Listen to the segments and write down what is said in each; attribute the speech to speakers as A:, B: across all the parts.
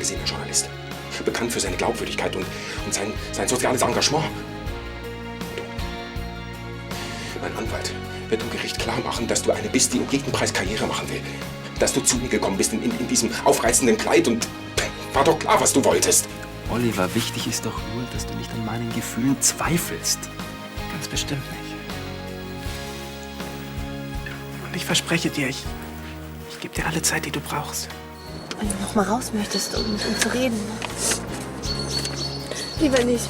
A: angesehener Journalist. Bekannt für seine Glaubwürdigkeit und sein soziales Engagement. Du, mein Anwalt wird dem Gericht klar machen, dass du eine bist, die um jeden Preis Karriere machen will. Dass du zu mir gekommen bist in diesem aufreizenden Kleid und war doch klar, was du wolltest.
B: Oliver, wichtig ist doch nur, dass du nicht an meinen Gefühlen zweifelst.
C: Ganz bestimmt nicht. Und ich verspreche dir, ich gebe dir alle Zeit, die du brauchst.
D: Wenn du noch mal raus möchtest, um zu reden. Lieber nicht.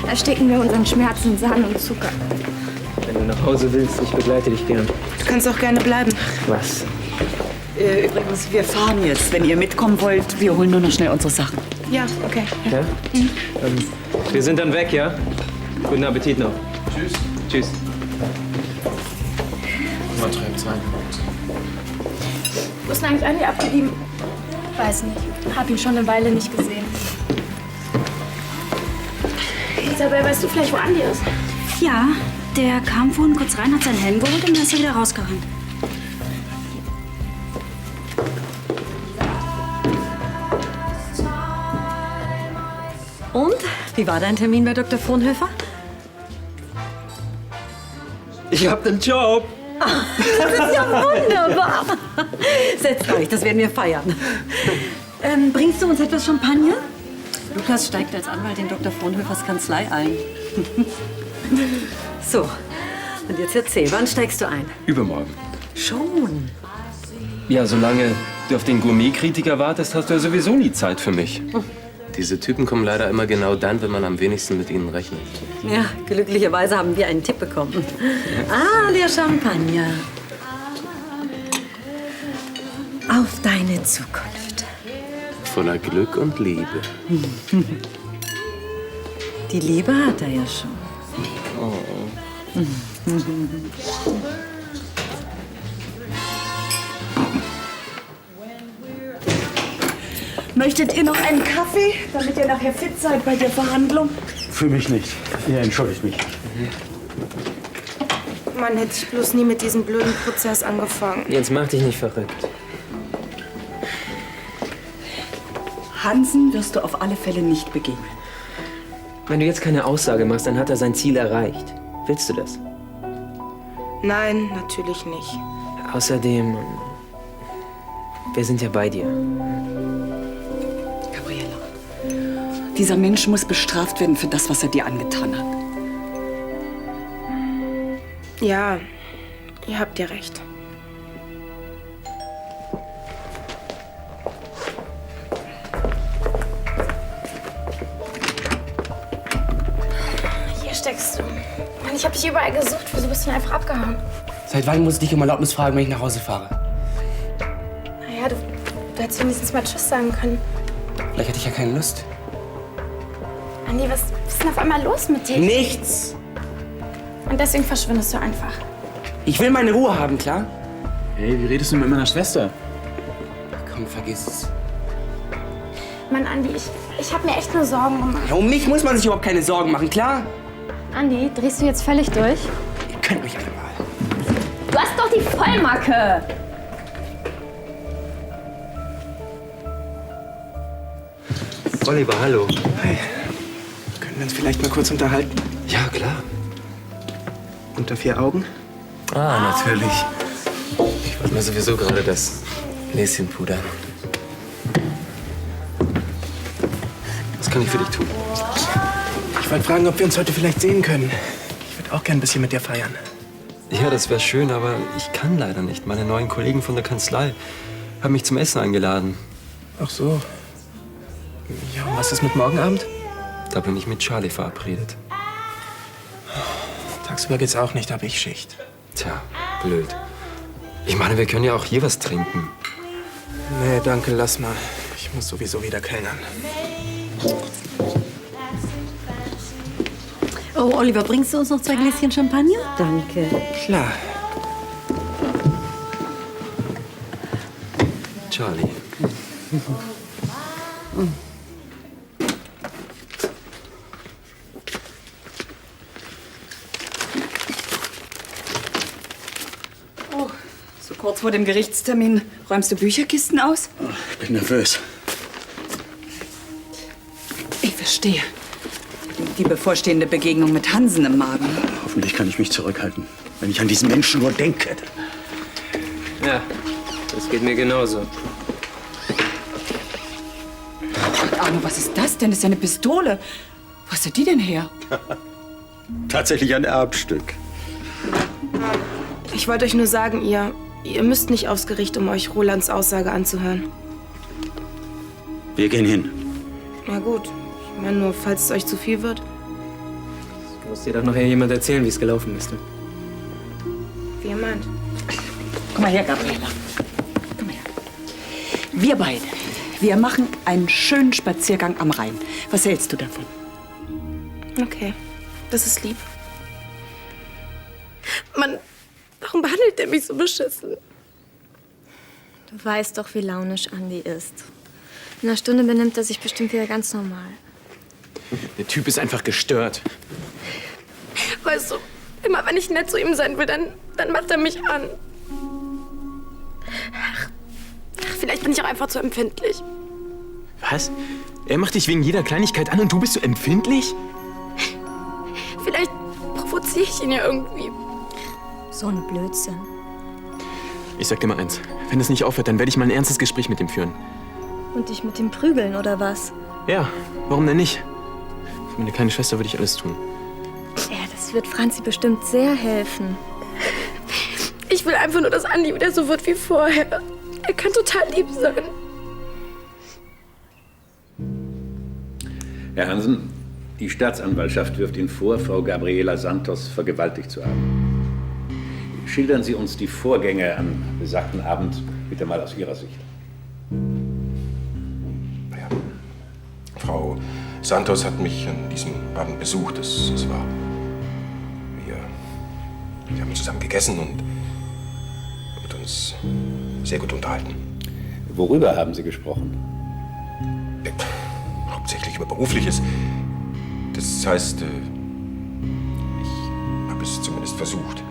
E: Ersticken wir unseren Schmerz in Sahne und Zucker.
B: Wenn du nach Hause willst, ich begleite dich gern.
C: Du kannst auch gerne bleiben.
B: Was?
F: Übrigens, wir fahren jetzt. Wenn ihr mitkommen wollt, wir holen nur noch schnell unsere Sachen.
C: Ja, okay.
B: Ja? Wir sind dann weg, ja? Guten Appetit noch. Tschüss. Tschüss.
A: Man treibt sein.
E: Wo ist denn eigentlich Andi abgeblieben? Weiß nicht. Hab ihn schon eine Weile nicht gesehen. Isabel, weißt du vielleicht, wo Andi ist?
G: Ja, der kam vorhin kurz rein, hat seinen Helm geholt und dann ist er wieder rausgerannt.
F: Und? Wie war dein Termin bei Dr. Frohnhöfer?
B: Ich hab den Job.
F: Das ist ja wunderbar. Setzt euch, das werden wir feiern. Bringst du uns etwas Champagner? Lukas steigt als Anwalt in Dr. Frohnhöfers Kanzlei ein. So, und jetzt erzähl, wann steigst du ein?
B: Übermorgen.
F: Schon.
B: Ja, solange du auf den Gourmet-Kritiker wartest, hast du ja sowieso nie Zeit für mich.
H: Diese Typen kommen leider immer genau dann, wenn man am wenigsten mit ihnen rechnet.
F: Ja, glücklicherweise haben wir einen Tipp bekommen. Ah, der Champagner. Auf deine Zukunft.
H: Voller Glück und Liebe.
F: Die Liebe hat er ja schon.
D: Möchtet ihr noch einen Kaffee, damit ihr nachher fit seid bei der Verhandlung?
I: Für mich nicht. Ja, entschuldigt mich.
C: Mann, hätte ich bloß nie mit diesem blöden Prozess angefangen.
B: Jetzt mach dich nicht verrückt.
F: Hansen wirst du auf alle Fälle nicht begegnen.
B: Wenn du jetzt keine Aussage machst, dann hat er sein Ziel erreicht. Willst du das?
C: Nein, natürlich nicht.
B: Außerdem, wir sind ja bei dir.
F: Gabriela, dieser Mensch muss bestraft werden für das, was er dir angetan hat.
C: Ja, ihr habt ja recht.
E: Hier steckst du. Mann, ich hab dich überall gesucht. Wieso bist du denn einfach abgehauen?
I: Seit wann muss ich dich um Erlaubnis fragen, wenn ich nach Hause fahre?
E: Naja, du hättest wenigstens mal Tschüss sagen können.
I: Vielleicht hatte ich ja keine Lust.
E: Andi, was ist denn auf einmal los mit dir?
I: Nichts!
E: Und deswegen verschwindest du einfach.
I: Ich will meine Ruhe haben, klar?
J: Hey, wie redest du mit meiner Schwester?
I: Komm, vergiss es.
E: Mann, Andi, ich hab mir echt nur Sorgen gemacht.
I: Ja, um mich muss man sich überhaupt keine Sorgen machen, klar?
E: Andi, drehst du jetzt völlig durch?
I: Ihr könnt mich alle mal.
E: Du hast doch die Vollmacke!
B: Oliver, hallo.
C: Hey, können wir uns vielleicht mal kurz unterhalten?
B: Ja, klar.
C: Unter 4 Augen?
H: Ah, natürlich. Ich wollte mir sowieso gerade das Näschen pudern.
B: Was kann ich für dich tun?
C: Ich wollte fragen, ob wir uns heute vielleicht sehen können. Ich würde auch gern ein bisschen mit dir feiern.
B: Ja, das wäre schön, aber ich kann leider nicht. Meine neuen Kollegen von der Kanzlei haben mich zum Essen eingeladen.
C: Ach so. Ja, und was ist mit morgen Abend?
H: Da bin ich mit Charlie verabredet.
C: Tagsüber geht's auch nicht, habe ich Schicht.
H: Tja, blöd. Ich meine, wir können ja auch hier was trinken.
C: Nee, danke, lass mal. Ich muss sowieso wieder kellnern.
F: Oh, Oliver, bringst du uns noch 2 Gläschen Champagner? Danke.
C: Klar.
H: Charlie.
D: Oh, so kurz vor dem Gerichtstermin räumst du Bücherkisten aus?
J: Ich bin nervös.
D: Ich verstehe. Die bevorstehende Begegnung mit Hansen im Magen.
J: Hoffentlich kann ich mich zurückhalten, wenn ich an diesen Menschen nur denke.
B: Ja, das geht mir genauso.
D: Arno, was ist das denn? Das ist ja eine Pistole. Wo hast du die denn her?
J: Tatsächlich ein Erbstück.
K: Ich wollte euch nur sagen, ihr müsst nicht aufs Gericht, um euch Rolands Aussage anzuhören.
J: Wir gehen hin.
K: Na gut, ich meine nur, falls es euch zu viel wird.
B: Muss dir doch nachher jemand erzählen, wie es gelaufen ist.
K: Wie ihr meint.
D: Komm mal her, Gabriela. Komm mal her. Wir beide, wir machen einen schönen Spaziergang am Rhein. Was hältst du davon?
K: Okay, das ist lieb. Mann, warum behandelt der mich so beschissen?
E: Du weißt doch, wie launisch Andi ist. In einer Stunde benimmt er sich bestimmt wieder ganz normal.
C: Der Typ ist einfach gestört.
K: Weißt du, immer wenn ich nett zu ihm sein will, dann macht er mich an. Ach, vielleicht bin ich auch einfach zu empfindlich.
C: Was? Er macht dich wegen jeder Kleinigkeit an und du bist so empfindlich?
K: Vielleicht provoziere ich ihn ja irgendwie.
E: So ein Blödsinn.
C: Ich sag dir mal eins. Wenn es nicht aufhört, dann werde ich mal ein ernstes Gespräch mit ihm führen.
E: Und dich mit dem prügeln, oder was?
C: Ja, warum denn nicht? Für meine kleine Schwester würde ich alles tun.
E: Ja, das wird Franzi bestimmt sehr helfen.
K: Ich will einfach nur, dass Andi wieder so wird wie vorher. Er kann total lieb sein.
L: Herr Hansen, die Staatsanwaltschaft wirft Ihnen vor, Frau Gabriela Santos vergewaltigt zu haben. Schildern Sie uns die Vorgänge am besagten Abend bitte mal aus Ihrer Sicht.
A: Naja, Frau Santos hat mich an diesem Abend besucht. Es war... Wir haben zusammen gegessen und uns sehr gut unterhalten.
L: Worüber haben Sie gesprochen?
A: Hauptsächlich über Berufliches. Das heißt, ich habe es zumindest versucht.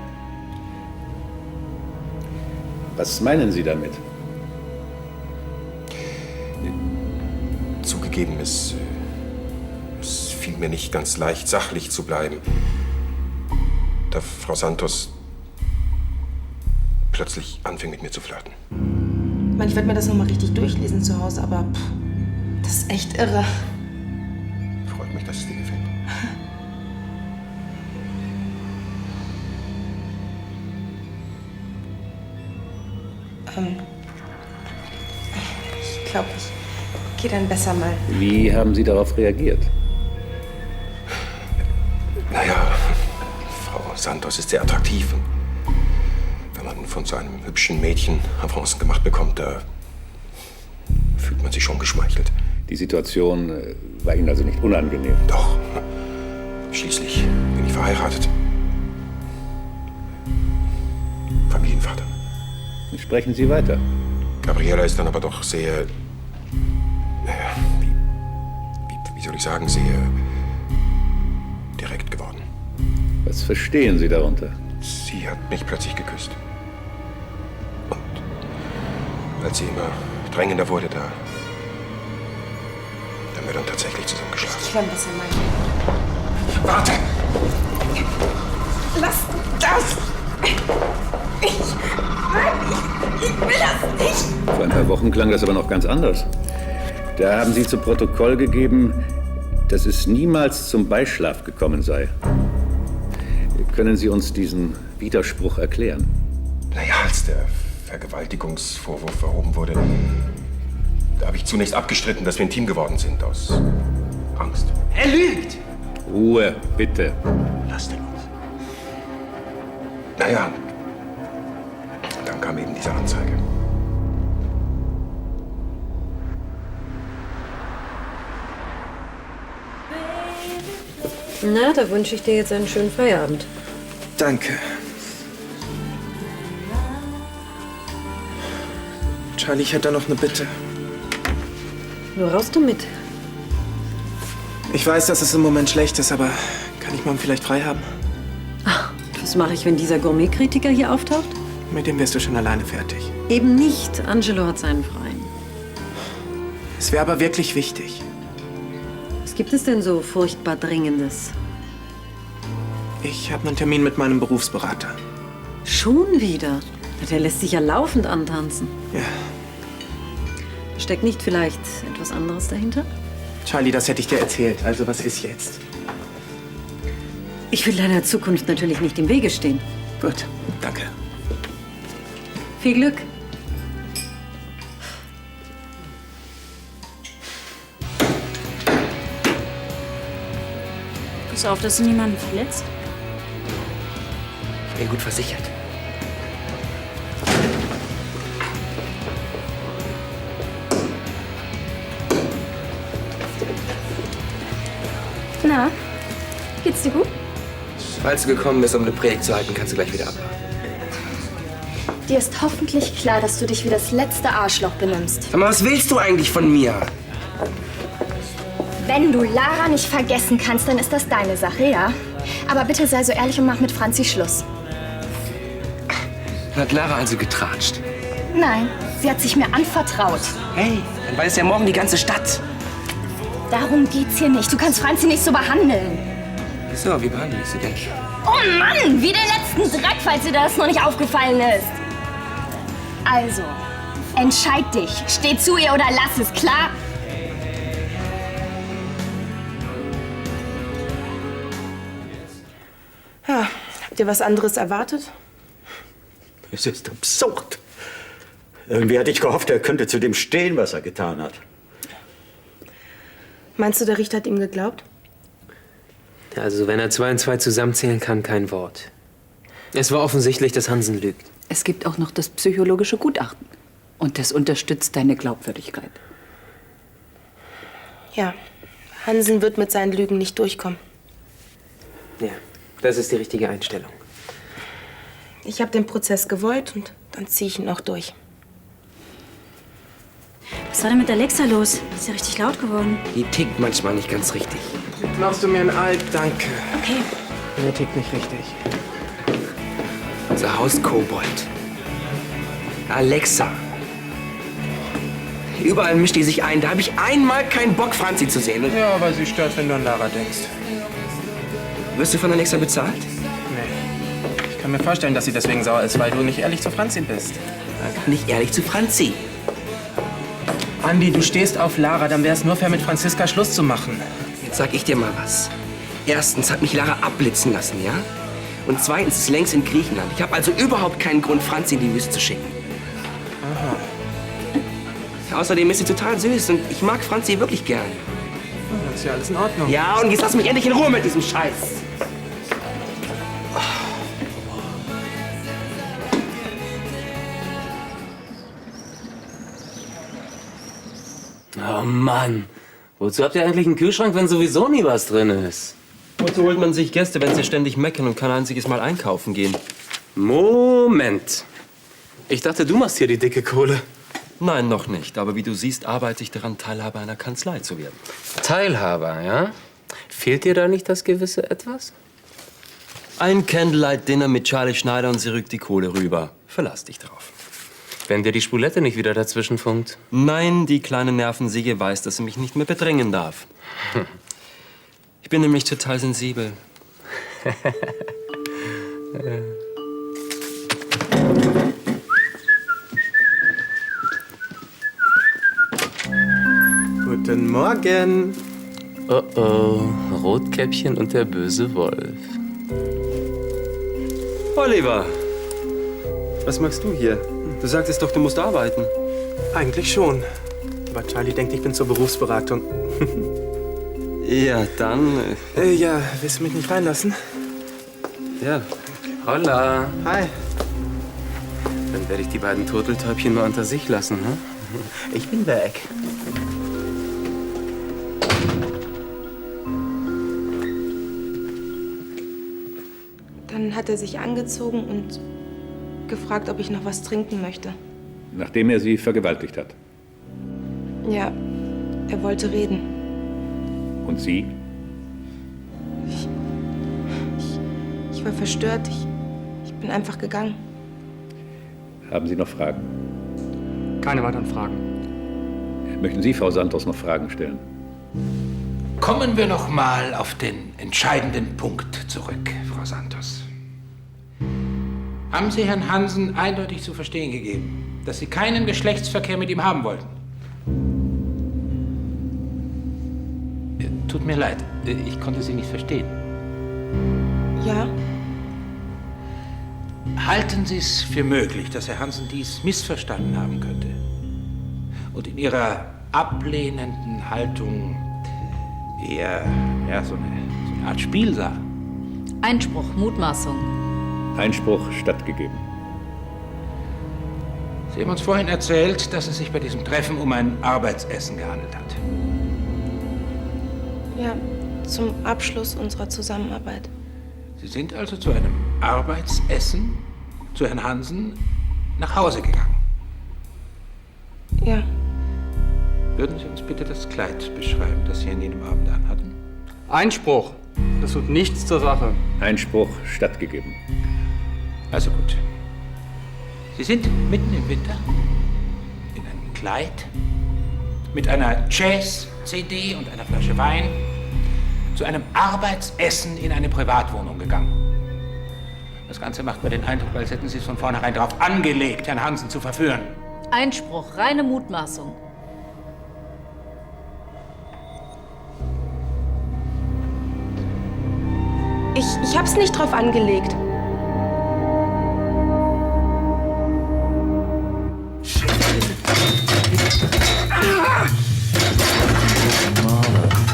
L: Was meinen Sie damit?
A: Zugegeben, es fiel mir nicht ganz leicht, sachlich zu bleiben, da Frau Santos plötzlich anfing, mit mir zu flirten.
K: Ich meine, ich werde mir das noch mal richtig durchlesen zu Hause, aber das ist echt irre.
A: Freut mich, dass es dir gefällt.
K: Ich glaube, ich gehe dann besser mal.
L: Wie haben Sie darauf reagiert?
A: Naja, Frau Santos ist sehr attraktiv. Wenn man von so einem hübschen Mädchen Avancen gemacht bekommt, da fühlt man sich schon geschmeichelt.
L: Die Situation war Ihnen also nicht unangenehm?
A: Doch. Schließlich bin ich verheiratet. Familienvater.
L: Sprechen Sie weiter.
A: Gabriela ist dann aber doch sehr... Naja, wie soll ich sagen, sehr direkt geworden.
L: Was verstehen Sie darunter?
A: Sie hat mich plötzlich geküsst. Und als sie immer drängender wurde, da haben wir dann tatsächlich zusammengeschlafen.
K: Ich werde besser mal.
A: Warte!
K: Lass das! Ich will das nicht!
L: Vor ein paar Wochen klang das aber noch ganz anders. Da haben Sie zu Protokoll gegeben, dass es niemals zum Beischlaf gekommen sei. Können Sie uns diesen Widerspruch erklären?
A: Naja, als der Vergewaltigungsvorwurf erhoben wurde, da habe ich zunächst abgestritten, dass wir intim geworden sind, aus Angst.
I: Er lügt!
L: Ruhe, bitte.
J: Lass den uns.
A: Naja, dann kam eben diese Anzeige.
F: Na, da wünsche ich dir jetzt einen schönen Feierabend.
I: Danke. Charlie, ich hätte da noch eine Bitte.
F: Nur raus damit.
I: Ich weiß, dass es im Moment schlecht ist, aber kann ich morgen vielleicht frei haben?
F: Ach, was mache ich, wenn dieser Gourmet-Kritiker hier auftaucht?
I: Mit dem wirst du schon alleine fertig.
F: Eben nicht. Angelo hat seinen freien.
I: Es wäre aber wirklich wichtig.
F: Was gibt es denn so furchtbar Dringendes?
I: Ich habe einen Termin mit meinem Berufsberater.
F: Schon wieder? Der lässt sich ja laufend antanzen.
I: Ja.
F: Steckt nicht vielleicht etwas anderes dahinter?
I: Charlie, das hätte ich dir erzählt. Also was ist jetzt?
F: Ich will deiner Zukunft natürlich nicht im Wege stehen.
I: Gut, danke.
F: Viel Glück.
G: Pass auf, dass du niemanden verletzt.
I: Ich bin gut versichert.
E: Na, geht's dir gut?
I: Falls du gekommen bist, um eine Predigt zu halten, kannst du gleich wieder abhauen.
E: Dir ist hoffentlich klar, dass du dich wie das letzte Arschloch benimmst.
I: Sag mal, was willst du eigentlich von mir?
E: Wenn du Lara nicht vergessen kannst, dann ist das deine Sache, ja? Aber bitte sei so ehrlich und mach mit Franzi Schluss.
I: Hat Lara also getratscht?
E: Nein, sie hat sich mir anvertraut.
I: Hey, dann weiß ja morgen die ganze Stadt.
E: Darum geht's hier nicht. Du kannst Franzi nicht so behandeln.
I: Wieso, wie behandle ich sie denn?
E: Oh Mann, wie den letzten Dreck, falls dir das noch nicht aufgefallen ist. Also, entscheid dich. Steh zu ihr oder lass es, klar?
M: Ja, habt ihr was anderes erwartet?
J: Es ist absurd. Irgendwie hatte ich gehofft, er könnte zu dem stehen, was er getan hat.
M: Meinst du, der Richter hat ihm geglaubt?
H: Also, wenn er 2 und 2 zusammenzählen kann, kein Wort. Es war offensichtlich, dass Hansen lügt.
D: Es gibt auch noch das psychologische Gutachten. Und das unterstützt deine Glaubwürdigkeit.
M: Ja, Hansen wird mit seinen Lügen nicht durchkommen.
H: Ja, das ist die richtige Einstellung.
M: Ich habe den Prozess gewollt und dann ziehe ich ihn auch durch.
G: Was war denn mit Alexa los? Ist ja richtig laut geworden.
I: Die tickt manchmal nicht ganz richtig. Machst du mir ein Alt? Danke.
G: Okay.
I: Der tickt nicht richtig. Unser Hauskobold. Alexa. Überall mischt die sich ein. Da habe ich einmal keinen Bock, Franzi zu sehen.
C: Ja, aber sie stört, wenn du an Lara denkst.
I: Wirst du von Alexa bezahlt?
C: Nee. Ich kann mir vorstellen, dass sie deswegen sauer ist, weil du nicht ehrlich zu Franzi bist.
I: Nicht ehrlich zu Franzi.
C: Andi, du stehst auf Lara, dann wäre es nur fair, mit Franziska Schluss zu machen.
I: Jetzt sag ich dir mal was. Erstens hat mich Lara abblitzen lassen, ja? Und zweitens ist sie längst in Griechenland. Ich habe also überhaupt keinen Grund, Franzi in die Wüste zu schicken.
C: Aha.
I: Ja, außerdem ist sie total süß und ich mag Franzi wirklich gern.
C: Das ist ja alles in Ordnung.
I: Ja, und jetzt lass mich endlich in Ruhe mit diesem Scheiß.
H: Oh Mann, wozu habt ihr eigentlich einen Kühlschrank, wenn sowieso nie was drin ist?
B: Wozu holt man sich Gäste, wenn sie ständig meckern und kein einziges Mal einkaufen gehen?
H: Moment. Ich dachte, du machst hier die dicke Kohle.
B: Nein, noch nicht. Aber wie du siehst, arbeite ich daran, Teilhaber einer Kanzlei zu werden.
H: Teilhaber, ja? Fehlt dir da nicht das gewisse Etwas?
B: Ein Candlelight-Dinner mit Charlie Schneider und sie rückt die Kohle rüber. Verlass dich drauf.
H: Wenn dir die Spulette nicht wieder dazwischen funkt.
B: Nein, die kleine Nervensäge weiß, dass sie mich nicht mehr bedrängen darf. Ich bin nämlich total sensibel.
C: Guten Morgen.
H: Oh oh, Rotkäppchen und der böse Wolf.
B: Oliver, was machst du hier? Du sagtest doch, du musst arbeiten.
C: Eigentlich schon. Aber Charlie denkt, ich bin zur Berufsberatung.
B: Ja, dann...
C: Ja, willst du mich nicht reinlassen?
B: Ja. Holla.
C: Hi.
H: Dann werde ich die beiden Turteltäubchen mal unter sich lassen, ne?
C: Ich bin weg.
M: Dann hat er sich angezogen und gefragt, ob ich noch was trinken möchte.
L: Nachdem er Sie vergewaltigt hat.
M: Ja, er wollte reden.
L: Und Sie?
M: Ich war verstört. Ich bin einfach gegangen.
L: Haben Sie noch Fragen?
C: Keine weiteren Fragen.
L: Möchten Sie, Frau Santos, noch Fragen stellen?
N: Kommen wir noch mal auf den entscheidenden Punkt zurück, Frau Santos. Haben Sie Herrn Hansen eindeutig zu verstehen gegeben, dass Sie keinen Geschlechtsverkehr mit ihm haben wollten? Tut mir leid, ich konnte Sie nicht verstehen.
M: Ja?
N: Halten Sie es für möglich, dass Herr Hansen dies missverstanden haben könnte und in Ihrer ablehnenden Haltung eher so eine Art Spiel sah?
F: Einspruch, Mutmaßung.
L: Einspruch stattgegeben.
N: Sie haben uns vorhin erzählt, dass es sich bei diesem Treffen um ein Arbeitsessen gehandelt hat.
M: Ja, zum Abschluss unserer Zusammenarbeit.
N: Sie sind also zu einem Arbeitsessen zu Herrn Hansen nach Hause gegangen.
M: Ja.
N: Würden Sie uns bitte das Kleid beschreiben, das Sie an jenem Abend anhatten?
C: Einspruch. Das tut nichts zur Sache.
L: Einspruch stattgegeben.
N: Also gut. Sie sind mitten im Winter in einem Kleid mit einer Jazz-CD und einer Flasche Wein zu einem Arbeitsessen in eine Privatwohnung gegangen. Das Ganze macht mir den Eindruck, als hätten Sie es von vornherein darauf angelegt, Herrn Hansen zu verführen.
F: Einspruch, reine Mutmaßung.
M: Ich hab's nicht drauf angelegt.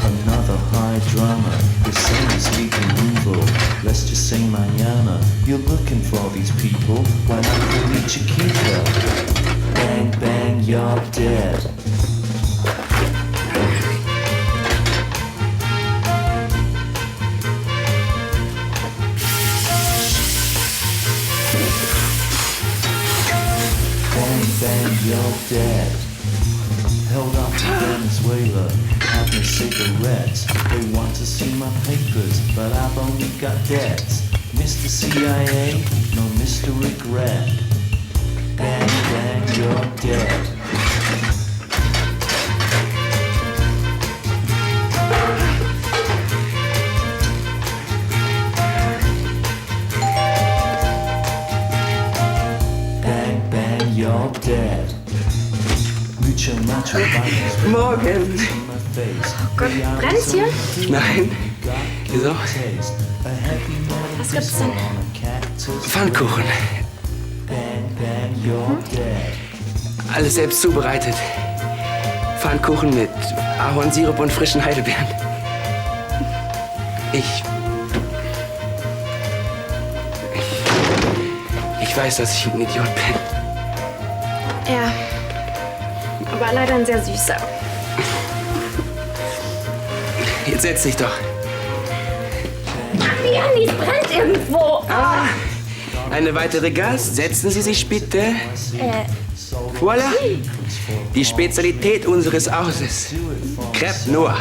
O: Another high drama. The same sleeping evil. Let's just say mañana. You're looking for these people. Why not go meet your keeper? Bang bang, you're dead. Bang bang, you're dead. Held up to Venezuela, have no cigarettes. They want to see my papers, but I've only got debts. Mr. CIA, no Mr. Regret. Bang, bang, you're dead. Bang, bang, you're dead.
I: Morgen.
E: Oh Gott, brennt's hier?
I: Nein. Wieso?
E: Was gibt's denn?
I: Pfannkuchen. Alles selbst zubereitet. Pfannkuchen mit Ahornsirup und frischen Heidelbeeren. Ich weiß, dass ich ein Idiot bin.
E: Ja. Aber leider ein sehr süßer.
I: Jetzt setz dich doch.
E: Andi, es brennt irgendwo.
I: Ah, eine weitere Gas. Setzen Sie sich bitte. Voilà. Die Spezialität unseres Hauses. Crêpe Noir.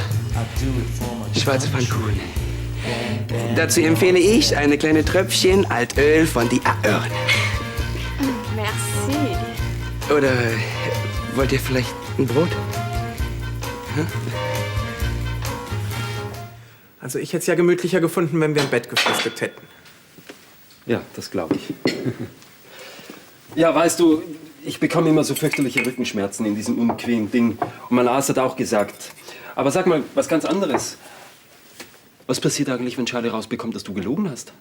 I: Schwarze Pfannkuchen. Dazu empfehle ich eine kleine Tröpfchen Altöl von die Aörn.
E: Merci.
I: Oder wollt ihr vielleicht ein Brot? Hm?
C: Also ich hätte es ja gemütlicher gefunden, wenn wir im Bett gefrühstückt hätten.
B: Ja, das glaube ich. Ja, weißt du, ich bekomme immer so fürchterliche Rückenschmerzen in diesem unbequemen Ding. Und mein Arzt hat auch gesagt. Aber sag mal, was ganz anderes. Was passiert eigentlich, wenn Charlie rausbekommt, dass du gelogen hast?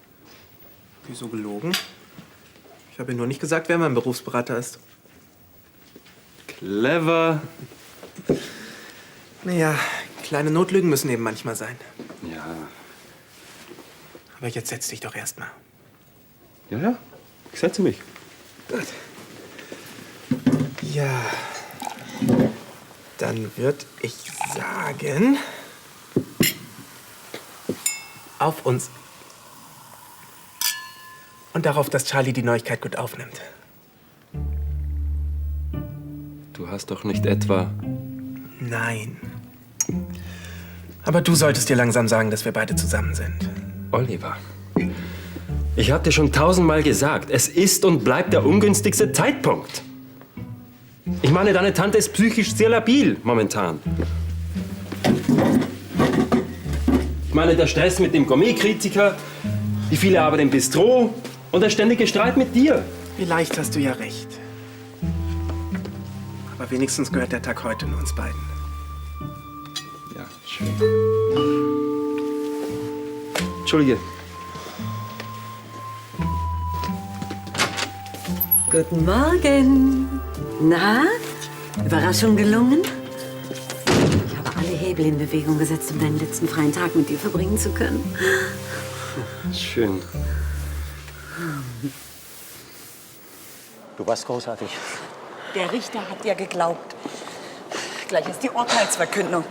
C: Wieso gelogen? Ich habe nur nicht gesagt, wer mein Berufsberater ist.
B: Clever.
C: Naja, Kleine Notlügen müssen eben manchmal sein.
B: Ja.
C: Aber jetzt setz dich doch erst mal.
B: Ja, ich setze mich.
C: Gut. Ja. Dann würde ich sagen, auf uns. Und darauf, dass Charlie die Neuigkeit gut aufnimmt.
B: Du hast doch nicht etwa...
C: Nein. Aber du solltest dir langsam sagen, dass wir beide zusammen sind.
B: Oliver, ich hab dir schon 1000-mal gesagt, es ist und bleibt der ungünstigste Zeitpunkt. Ich meine, deine Tante ist psychisch sehr labil momentan. Ich meine, der Stress mit dem Gourmet-Kritiker, die viele Arbeit im Bistro und der ständige Streit mit dir.
C: Vielleicht hast du ja recht. Aber wenigstens gehört der Tag heute nur uns beiden.
B: Ja, schön. Entschuldige.
F: Guten Morgen. Na, Überraschung gelungen? Ich habe alle Hebel in Bewegung gesetzt, um deinen letzten freien Tag mit dir verbringen zu können.
B: Schön.
J: Du warst großartig.
D: Der Richter hat dir geglaubt. Gleich ist die Urteilsverkündung.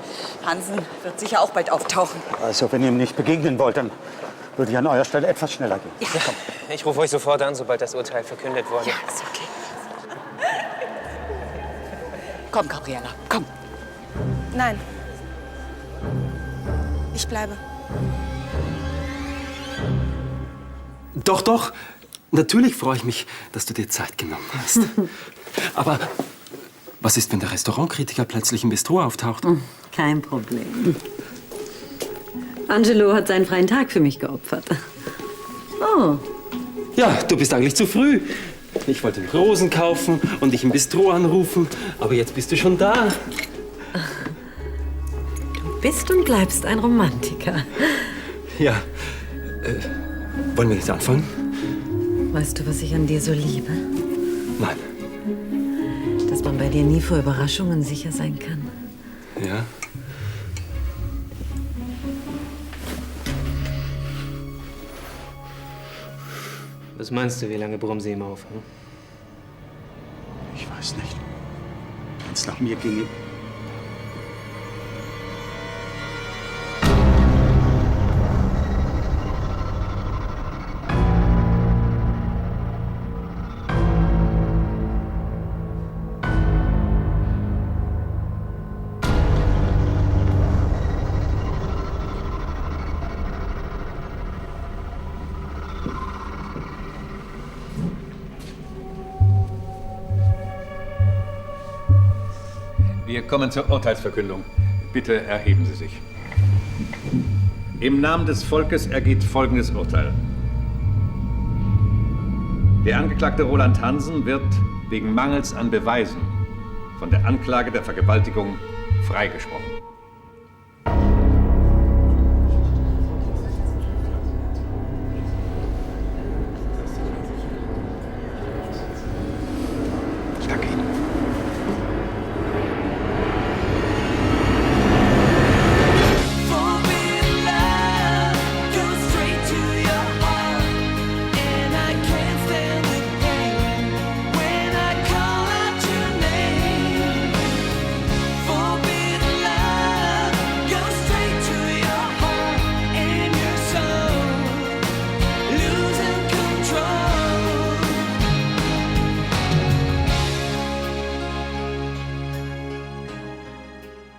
D: Hansen wird sicher auch bald auftauchen.
J: Also, wenn ihr ihm nicht begegnen wollt, dann würde ich an eurer Stelle etwas schneller gehen.
H: Ja, komm. Ich rufe euch sofort an, sobald das Urteil verkündet wurde.
D: Ja, ist okay. Komm, Gabriela, komm.
M: Nein. Ich bleibe.
B: Doch, doch. Natürlich freue ich mich, dass du dir Zeit genommen hast. Aber was ist, wenn der Restaurantkritiker plötzlich im Bistro auftaucht?
F: Kein Problem. Angelo hat seinen freien Tag für mich geopfert. Oh.
B: Ja, du bist eigentlich zu früh. Ich wollte Rosen kaufen und dich im Bistro anrufen, aber jetzt bist du schon da.
F: Du bist und bleibst ein Romantiker.
B: Ja. Wollen wir jetzt anfangen?
F: Weißt du, was ich an dir so liebe?
B: Nein.
F: Dass man bei dir nie vor Überraschungen sicher sein kann.
B: Ja?
H: Was meinst du, wie lange brummen sie ihm auf? Hm?
J: Ich weiß nicht. Wenn es nach mir ginge.
L: Wir kommen zur Urteilsverkündung. Bitte erheben Sie sich. Im Namen des Volkes ergeht folgendes Urteil. Der Angeklagte Roland Hansen wird wegen Mangels an Beweisen von der Anklage der Vergewaltigung freigesprochen.